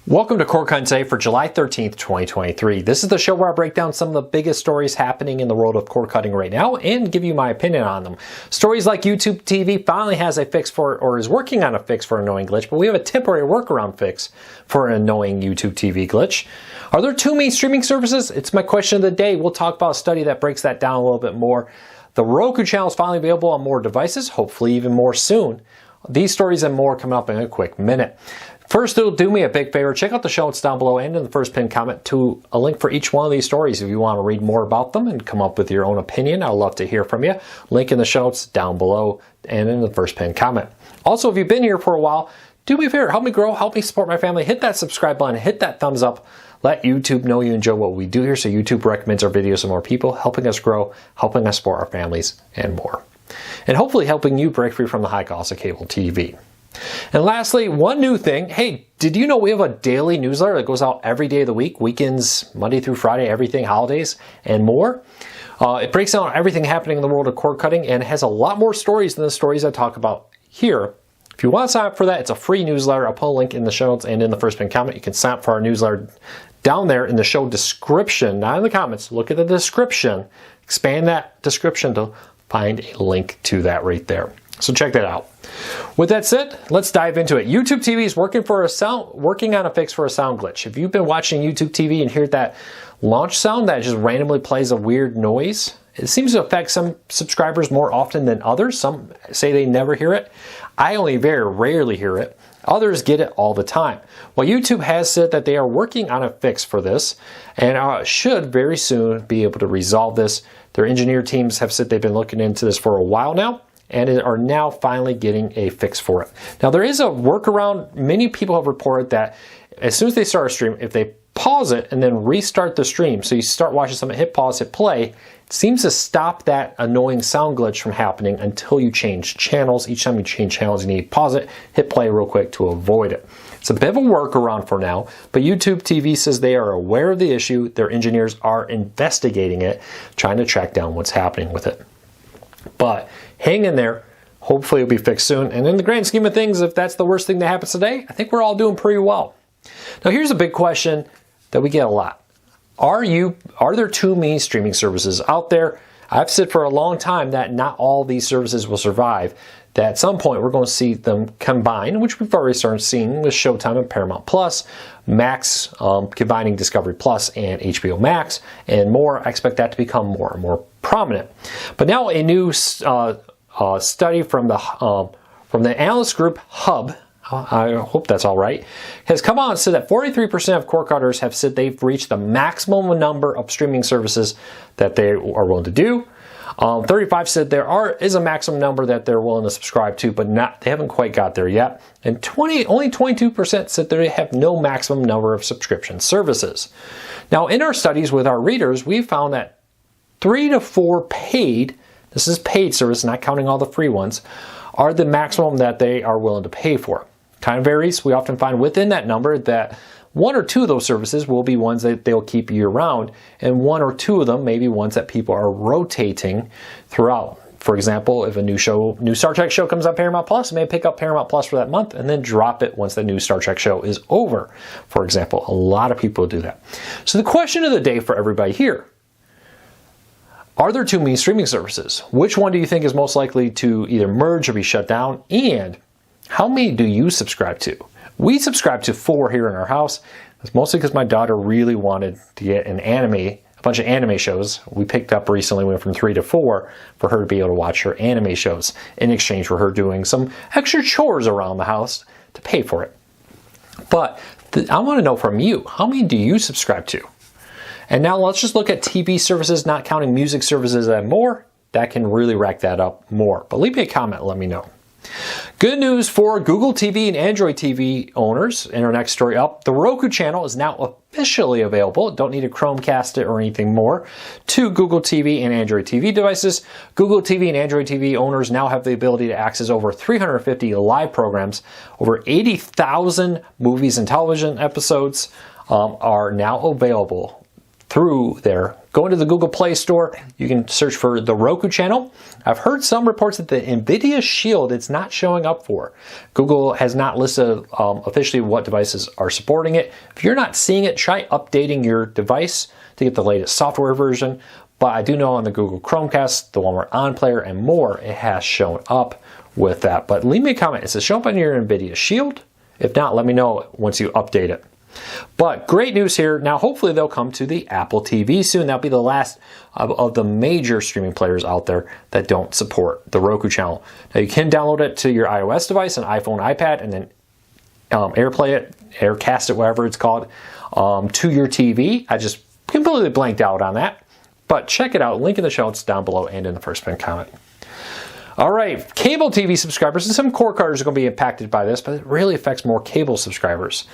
Welcome to Cord Cutting Today for July 13th, 2023. This is the show where I break down some of the biggest stories happening in the world of cord cutting right now and give you my opinion on them. Stories like YouTube TV finally has a fix for, or is working on a fix for an annoying glitch, but we have a temporary workaround fix for an annoying YouTube TV glitch. Are there too many streaming services? It's my question of the day. We'll talk about a study that breaks that down a little bit more. The Roku channel is finally available on more devices, hopefully even more soon. These stories and more coming up in a quick minute. First, do me a big favor, check out the show notes down below and in the first pinned comment to a link for each one of these stories if you want to read more about them and come up with your own opinion. I'd love to hear from you. Link in the show notes down below and in the first pinned comment. Also, if you've been here for a while, do me a favor, help me grow, help me support my family, hit that subscribe button, hit that thumbs up. Let YouTube know you enjoy what we do here so YouTube recommends our videos to more people, helping us grow, helping us support our families, and more. And hopefully helping you break free from the high cost of cable TV. And lastly, one new thing. Hey, did you know we have a daily newsletter that goes out every day of the week, weekends, Monday through Friday, everything, holidays, and more? It breaks down everything happening in the world of cord cutting and has a lot more stories than the stories I talk about here. If you want to sign up for that, it's a free newsletter. I'll put a link in the show notes and in the first pinned comment. You can sign up for our newsletter down there in the show description, not in the comments. Look at the description. Expand that description to find a link to that right there. So check that out. With that said, let's dive into it. YouTube TV is working on a fix for a sound glitch. If you've been watching YouTube TV and hear that launch sound that just randomly plays a weird noise, it seems to affect some subscribers more often than others. Some say they never hear it. I only very rarely hear it. Others get it all the time. Well, YouTube has said that they are working on a fix for this and should very soon be able to resolve this. Their engineer teams have said they've been looking into this for a while now and are now finally getting a fix for it. Now, there is a workaround. Many people have reported that as soon as they start a stream, if they pause it and then restart the stream, so you start watching something, hit pause, hit play, it seems to stop that annoying sound glitch from happening until you change channels. Each time you change channels, you need to pause it, hit play real quick to avoid it. It's a bit of a workaround for now, but YouTube TV says they are aware of the issue. Their engineers are investigating it, trying to track down what's happening with it. But hang in there. Hopefully it'll be fixed soon. And in the grand scheme of things, if that's the worst thing that happens today, I think we're all doing pretty well. Now here's a big question that we get a lot. Are there too many streaming services out there? I've said for a long time that not all these services will survive. That at some point we're going to see them combine, which we've already started seeing with Showtime and Paramount Plus, Max combining Discovery Plus and HBO Max, and more. I expect that to become more and more prominent. But now a new study from the analyst group Hub, I hope that's all right, has come out and said that 43% of cord cutters have said they've reached the maximum number of streaming services that they are willing to do. 35 said there is a maximum number that they're willing to subscribe to, but they haven't quite got there yet. And only 22% said they have no maximum number of subscription services. Now, in our studies with our readers, we found that 3 to 4 paid, this is paid service, not counting all the free ones, are the maximum that they are willing to pay for. Kind of varies. We often find within that number that 1 or 2 of those services will be ones that they'll keep year round, and 1 or 2 of them may be ones that people are rotating throughout. For example, if a new Star Trek show comes on Paramount Plus, they may pick up Paramount Plus for that month and then drop it once the new Star Trek show is over. For example, a lot of people do that. So the question of the day for everybody here: are there too many streaming services? Which one do you think is most likely to either merge or be shut down? And how many do you subscribe to? We subscribe to 4 here in our house. It's mostly because my daughter really wanted to get a bunch of anime shows. We picked up recently, went from 3 to 4 for her to be able to watch her anime shows in exchange for her doing some extra chores around the house to pay for it. But I want to know from you, how many do you subscribe to? And now let's just look at TV services, not counting music services and more. That can really rack that up more. But leave me a comment, let me know. Good news for Google TV and Android TV owners. In our next story up, the Roku channel is now officially available. Don't need to Chromecast it or anything more. To Google TV and Android TV devices. Google TV and Android TV owners now have the ability to access over 350 live programs. Over 80,000 movies and television episodes are now available through their Go into the Google Play Store. You can search for the Roku channel. I've heard some reports that the NVIDIA Shield it's not showing up for. Google has not listed officially what devices are supporting it. If you're not seeing it, try updating your device to get the latest software version. But I do know on the Google Chromecast, the one where On Player and more, it has shown up with that. But leave me a comment. Does it show up on your NVIDIA Shield? If not, let me know once you update it. But great news here. Now, hopefully they'll come to the Apple TV soon. That'll be the last of the major streaming players out there that don't support the Roku channel. Now, you can download it to your iOS device, an iPhone, iPad, and then AirPlay it, Aircast it, whatever it's called, to your TV. I just completely blanked out on that. But check it out. Link in the show notes down below and in the first pinned comment. All right, cable TV subscribers, and some cord cutters are going to be impacted by this, but it really affects more cable subscribers.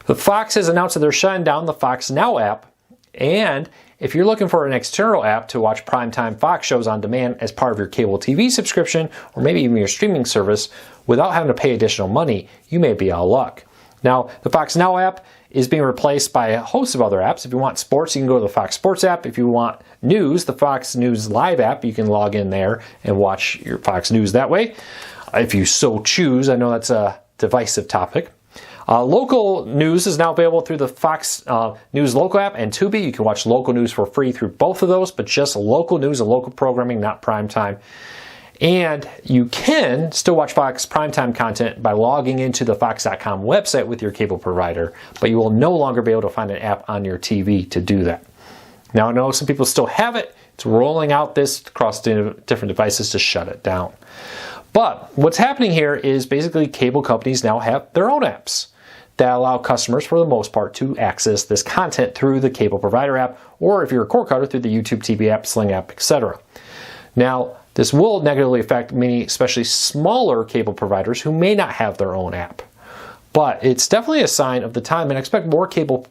The Fox has announced that they're shutting down the Fox Now app, and if you're looking for an external app to watch primetime Fox shows on demand as part of your cable TV subscription, or maybe even your streaming service, without having to pay additional money, you may be out of luck. Now, the Fox Now app is being replaced by a host of other apps. If you want sports, you can go to the Fox Sports app. If you want news, the Fox News Live app, you can log in there and watch your Fox News that way, if you so choose. I know that's a divisive topic. Local news is now available through the Fox News Local app and Tubi. You can watch local news for free through both of those, but just local news and local programming, not prime time. And you can still watch Fox primetime content by logging into the Fox.com website with your cable provider, but you will no longer be able to find an app on your TV to do that. Now, I know some people still have it. It's rolling out this across different devices to shut it down. But what's happening here is basically cable companies now have their own apps that allow customers, for the most part, to access this content through the cable provider app, or if you're a cord cutter, through the YouTube TV app, Sling app, etc. Now, this will negatively affect many, especially smaller cable providers who may not have their own app. But it's definitely a sign of the time, and I expect more cable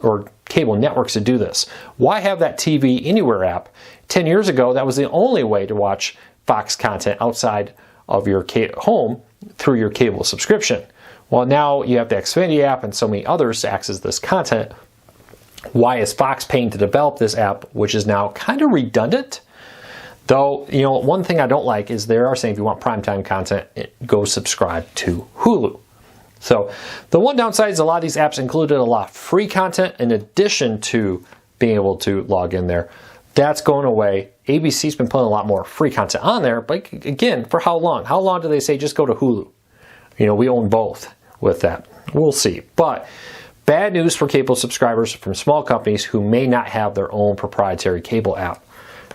or cable networks to do this. Why have that TV Anywhere app? 10 years ago, that was the only way to watch Fox content outside of your home through your cable subscription. Well, now you have the Xfinity app and so many others to access this content. Why is Fox paying to develop this app, which is now kind of redundant? Though, you know, one thing I don't like is they are saying if you want primetime content, go subscribe to Hulu. So the one downside is a lot of these apps included a lot of free content in addition to being able to log in there. That's going away. ABC's been putting a lot more free content on there, but again, for how long? How long do they say just go to Hulu? You know, we own both with that. We'll see. But bad news for cable subscribers from small companies who may not have their own proprietary cable app.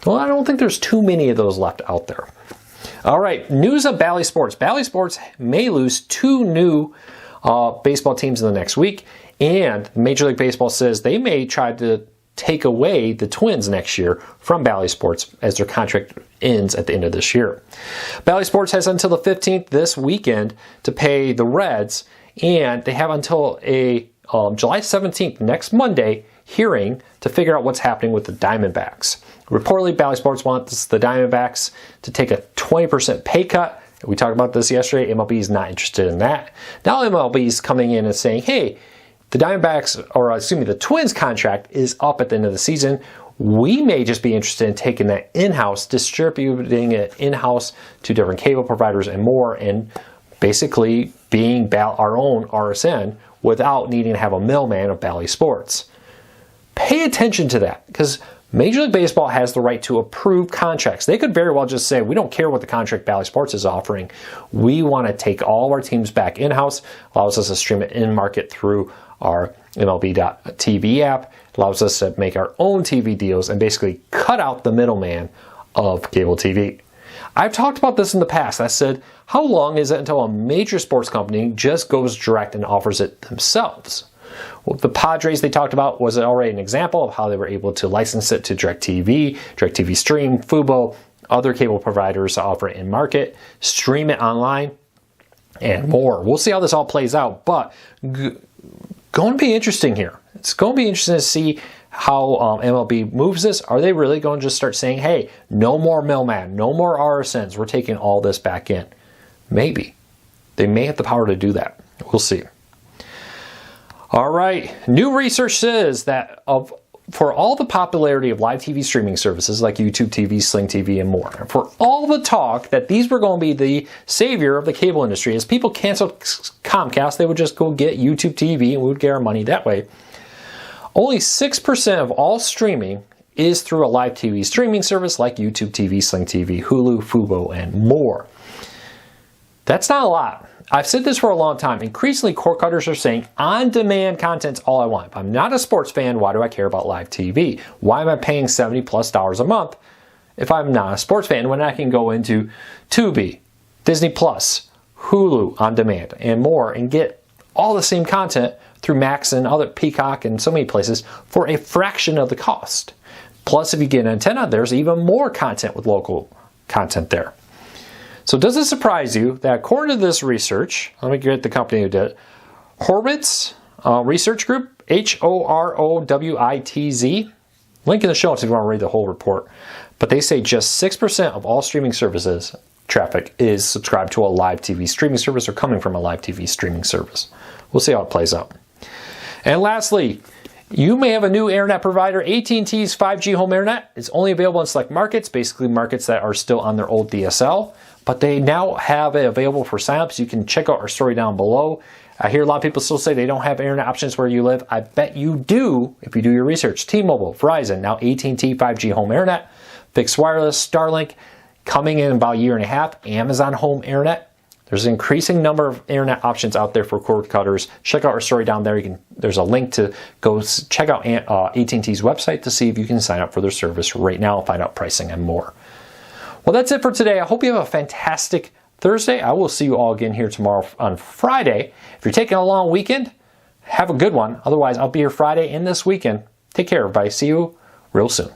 Well, I don't think there's too many of those left out there. All right, news of Bally Sports. Bally Sports may lose 2 new baseball teams in the next week, and Major League Baseball says they may try to take away the Twins next year from Bally Sports as their contract ends at the end of this year. Bally Sports has until the 15th this weekend to pay the Reds, and they have until a July 17th, next Monday, hearing to figure out what's happening with the Diamondbacks. Reportedly, Bally Sports wants the Diamondbacks to take a 20% pay cut. We talked about this yesterday. MLB is not interested in that. Now MLB is coming in and saying, hey, the Twins contract is up at the end of the season. We may just be interested in taking that in-house, distributing it in-house to different cable providers and more, and basically being our own RSN without needing to have a middleman of Bally Sports. Pay attention to that, because Major League Baseball has the right to approve contracts. They could very well just say, we don't care what the contract Bally Sports is offering. We want to take all of our teams back in-house. Allows us to stream it in-market through our MLB.TV app. Allows us to make our own TV deals and basically cut out the middleman of cable TV. I've talked about this in the past. I said, how long is it until a major sports company just goes direct and offers it themselves? Well, the Padres they talked about was already an example of how they were able to license it to DirecTV, DirecTV Stream, Fubo, other cable providers to offer it in market, stream it online, and more. We'll see how this all plays out, but going to be interesting here. It's going to be interesting to see how MLB moves this. Are they really going to just start saying, hey, no more middleman, no more RSNs, we're taking all this back in? Maybe. They may have the power to do that. We'll see. All right, new research says that of for all the popularity of live TV streaming services like YouTube TV, Sling TV, and more, and for all the talk that these were going to be the savior of the cable industry, as people canceled Comcast, they would just go get YouTube TV and we would get our money that way. Only 6% of all streaming is through a live TV streaming service like YouTube TV, Sling TV, Hulu, Fubo, and more. That's not a lot. I've said this for a long time. Increasingly, cord cutters are saying on-demand content's all I want. If I'm not a sports fan, why do I care about live TV? Why am I paying $70+ a month if I'm not a sports fan when I can go into Tubi, Disney Plus, Hulu on demand, and more, and get all the same content through Max and other Peacock and so many places for a fraction of the cost. Plus, if you get an antenna, there's even more content with local content there. So does it surprise you that according to this research, let me get the company who did it, Horwitz Research Group, Horwitz, link in the show notes if you want to read the whole report, but they say just 6% of all streaming services traffic is subscribed to a live TV streaming service or coming from a live TV streaming service. We'll see how it plays out. And lastly, you may have a new internet provider. AT&T's 5G home internet is only available in select markets, basically markets that are still on their old DSL. But they now have it available for signups. You can check out our story down below. I hear a lot of people still say they don't have internet options where you live. I bet you do if you do your research. T-Mobile, Verizon, now AT&T 5G home internet, fixed wireless, Starlink, coming in about a year and a half, Amazon home internet. There's an increasing number of internet options out there for cord cutters. Check out our story down there. There's a link to go check out AT&T's website to see if you can sign up for their service right now and find out pricing and more. Well, that's it for today. I hope you have a fantastic Thursday. I will see you all again here tomorrow on Friday. If you're taking a long weekend, have a good one. Otherwise, I'll be here Friday and this weekend. Take care, everybody. See you real soon.